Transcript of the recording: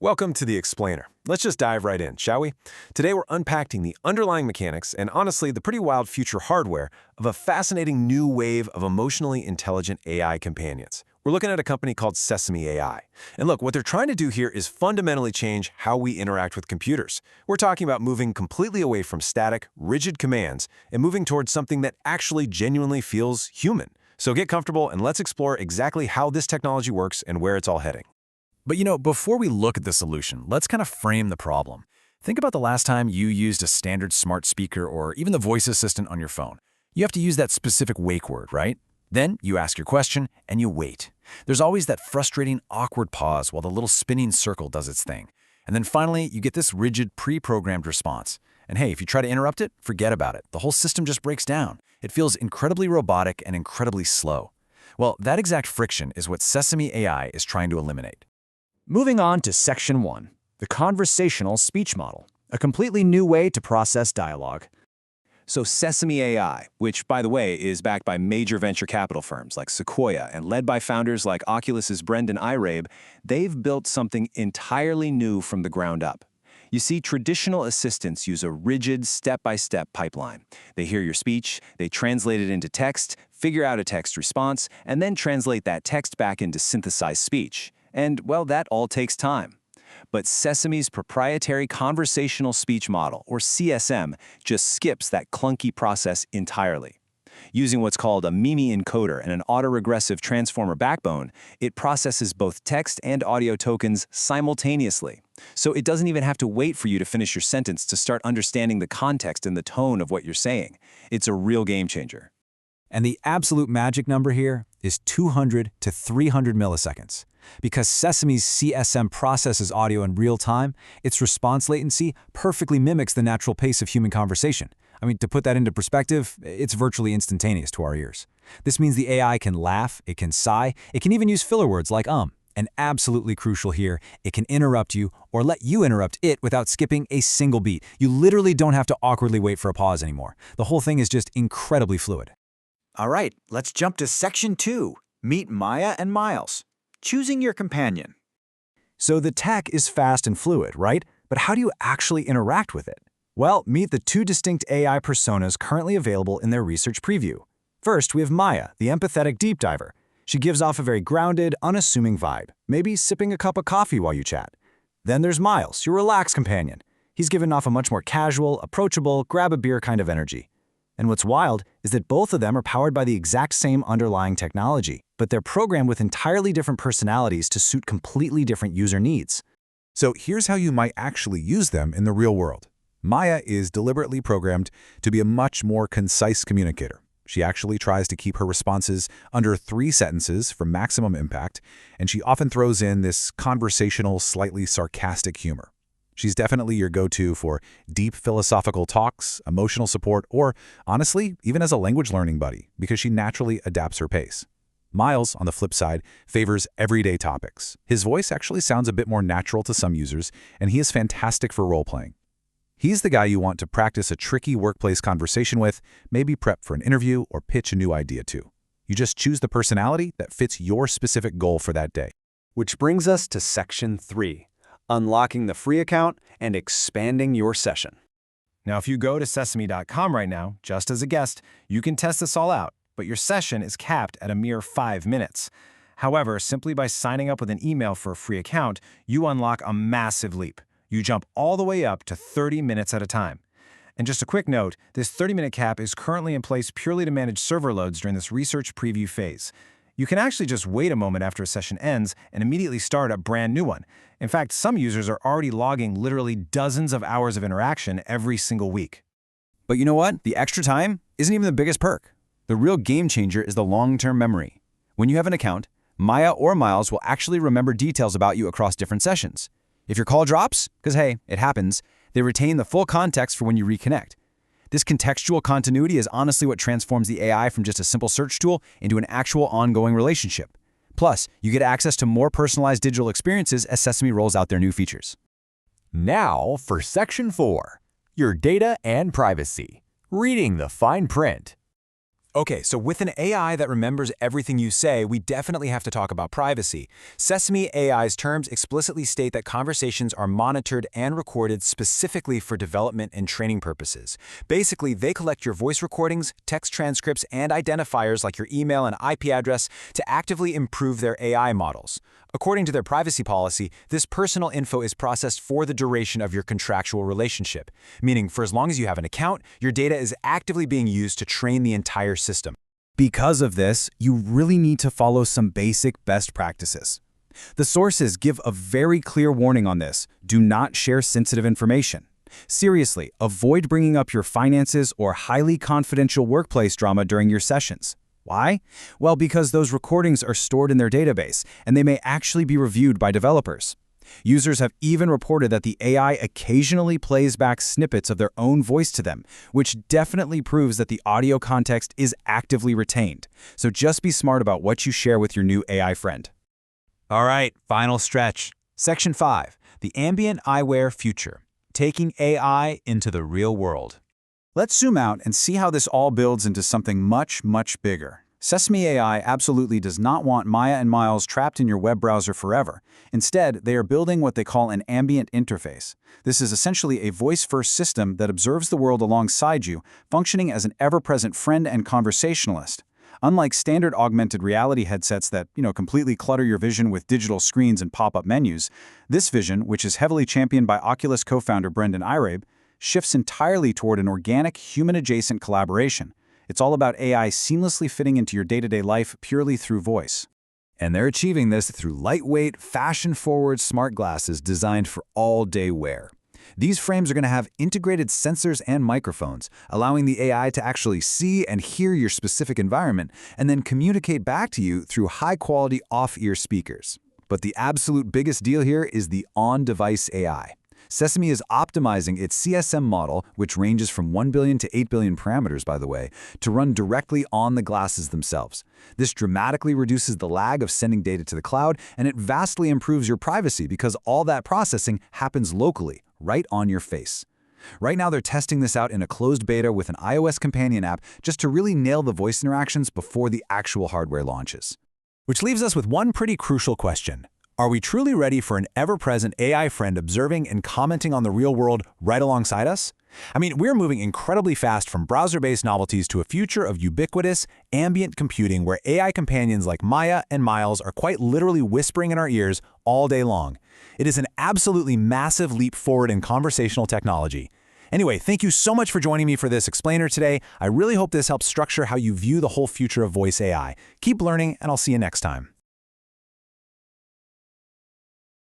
Welcome to The Explainer. Let's just dive right in, shall we? Today we're unpacking the underlying mechanics and honestly the pretty wild future hardware of a fascinating new wave of emotionally intelligent AI companions. We're looking at a company called Sesame AI. And look, what they're trying to do here is fundamentally change how we interact with computers. We're talking about moving completely away from static, rigid commands and moving towards something that actually genuinely feels human. So get comfortable and let's explore exactly how this technology works and where it's all heading. But before we look at the solution, let's kind of frame the problem. Think about the last time you used a standard smart speaker or even the voice assistant on your phone. You have to use that specific wake word, right? Then you ask your question and you wait. There's always that frustrating, awkward pause while the little spinning circle does its thing. And then finally, you get this rigid, pre-programmed response. And hey, if you try to interrupt it, forget about it. The whole system just breaks down. It feels incredibly robotic and incredibly slow. Well, that exact friction is what Sesame AI is trying to eliminate. Moving on to Section 1, the Conversational Speech Model, a completely new way to process dialogue. So Sesame AI, which, by the way, is backed by major venture capital firms like Sequoia and led by founders like Oculus's Brendan Irabe, they've built something entirely new from the ground up. You see, traditional assistants use a rigid, step-by-step pipeline. They hear your speech, they translate it into text, figure out a text response, and then translate that text back into synthesized speech. And, well, that all takes time. But Sesame's proprietary conversational speech model, or CSM, just skips that clunky process entirely. Using what's called a MIMI encoder and an autoregressive transformer backbone, it processes both text and audio tokens simultaneously. So it doesn't even have to wait for you to finish your sentence to start understanding the context and the tone of what you're saying. It's a real game changer. And the absolute magic number here is 200 to 300 milliseconds. Because Sesame's CSM processes audio in real time, its response latency perfectly mimics the natural pace of human conversation. To put that into perspective, it's virtually instantaneous to our ears. This means the AI can laugh, it can sigh, it can even use filler words like And absolutely crucial here, it can interrupt you or let you interrupt it without skipping a single beat. You literally don't have to awkwardly wait for a pause anymore. The whole thing is just incredibly fluid. All right, let's jump to Section 2. Meet Maya and Miles. Choosing your companion. So the tech is fast and fluid, right? But how do you actually interact with it? Well, meet the two distinct AI personas currently available in their research preview. First, we have Maya, the empathetic deep diver. She gives off a very grounded, unassuming vibe, maybe sipping a cup of coffee while you chat. Then there's Miles, your relaxed companion. He's given off a much more casual, approachable, grab-a-beer kind of energy. And what's wild is that both of them are powered by the exact same underlying technology, but they're programmed with entirely different personalities to suit completely different user needs. So here's how you might actually use them in the real world. Maya is deliberately programmed to be a much more concise communicator. She actually tries to keep her responses under 3 sentences for maximum impact, and she often throws in this conversational, slightly sarcastic humor. She's definitely your go-to for deep philosophical talks, emotional support, or, honestly, even as a language learning buddy, because she naturally adapts her pace. Miles, on the flip side, favors everyday topics. His voice actually sounds a bit more natural to some users, and he is fantastic for role-playing. He's the guy you want to practice a tricky workplace conversation with, maybe prep for an interview or pitch a new idea to. You just choose the personality that fits your specific goal for that day. Which brings us to Section 3. Unlocking the free account and expanding your session. Now, if you go to Sesame.com right now, just as a guest, you can test this all out, but your session is capped at a mere 5 minutes. However, simply by signing up with an email for a free account, you unlock a massive leap. You jump all the way up to 30 minutes at a time. And just a quick note, this 30-minute cap is currently in place purely to manage server loads during this research preview phase. You can actually just wait a moment after a session ends and immediately start a brand new one. In fact, some users are already logging literally dozens of hours of interaction every single week. But you know what? The extra time isn't even the biggest perk. The real game changer is the long-term memory. When you have an account, Maya or Miles will actually remember details about you across different sessions. If your call drops, because hey, it happens, they retain the full context for when you reconnect. This contextual continuity is honestly what transforms the AI from just a simple search tool into an actual ongoing relationship. Plus, you get access to more personalized digital experiences as Sesame rolls out their new features. Now for Section 4, your data and privacy. Reading the fine print. Okay, so with an AI that remembers everything you say, we definitely have to talk about privacy. Sesame AI's terms explicitly state that conversations are monitored and recorded specifically for development and training purposes. Basically, they collect your voice recordings, text transcripts, and identifiers like your email and IP address to actively improve their AI models. According to their privacy policy, this personal info is processed for the duration of your contractual relationship, meaning for as long as you have an account, your data is actively being used to train the entire system. Because of this, you really need to follow some basic best practices. The sources give a very clear warning on this: do not share sensitive information. Seriously, avoid bringing up your finances or highly confidential workplace drama during your sessions. Why? Well, because those recordings are stored in their database, and they may actually be reviewed by developers. Users have even reported that the AI occasionally plays back snippets of their own voice to them, which definitely proves that the audio context is actively retained. So just be smart about what you share with your new AI friend. All right, final stretch. Section 5, the ambient eyewear future, taking AI into the real world. Let's zoom out and see how this all builds into something much, much bigger. Sesame AI absolutely does not want Maya and Miles trapped in your web browser forever. Instead, they are building what they call an ambient interface. This is essentially a voice-first system that observes the world alongside you, functioning as an ever-present friend and conversationalist. Unlike standard augmented reality headsets that, completely clutter your vision with digital screens and pop-up menus, this vision, which is heavily championed by Oculus co-founder Brendan Irabe, shifts entirely toward an organic, human-adjacent collaboration. It's all about AI seamlessly fitting into your day-to-day life purely through voice. And they're achieving this through lightweight, fashion-forward smart glasses designed for all-day wear. These frames are going to have integrated sensors and microphones, allowing the AI to actually see and hear your specific environment and then communicate back to you through high-quality off-ear speakers. But the absolute biggest deal here is the on-device AI. Sesame is optimizing its CSM model, which ranges from 1 billion to 8 billion parameters, by the way, to run directly on the glasses themselves. This dramatically reduces the lag of sending data to the cloud, and it vastly improves your privacy because all that processing happens locally, right on your face. Right now, they're testing this out in a closed beta with an iOS companion app just to really nail the voice interactions before the actual hardware launches. Which leaves us with one pretty crucial question. Are we truly ready for an ever-present AI friend observing and commenting on the real world right alongside us? I mean, we're moving incredibly fast from browser-based novelties to a future of ubiquitous, ambient computing where AI companions like Maya and Miles are quite literally whispering in our ears all day long. It is an absolutely massive leap forward in conversational technology. Anyway, thank you so much for joining me for this explainer today. I really hope this helps structure how you view the whole future of voice AI. Keep learning, and I'll see you next time.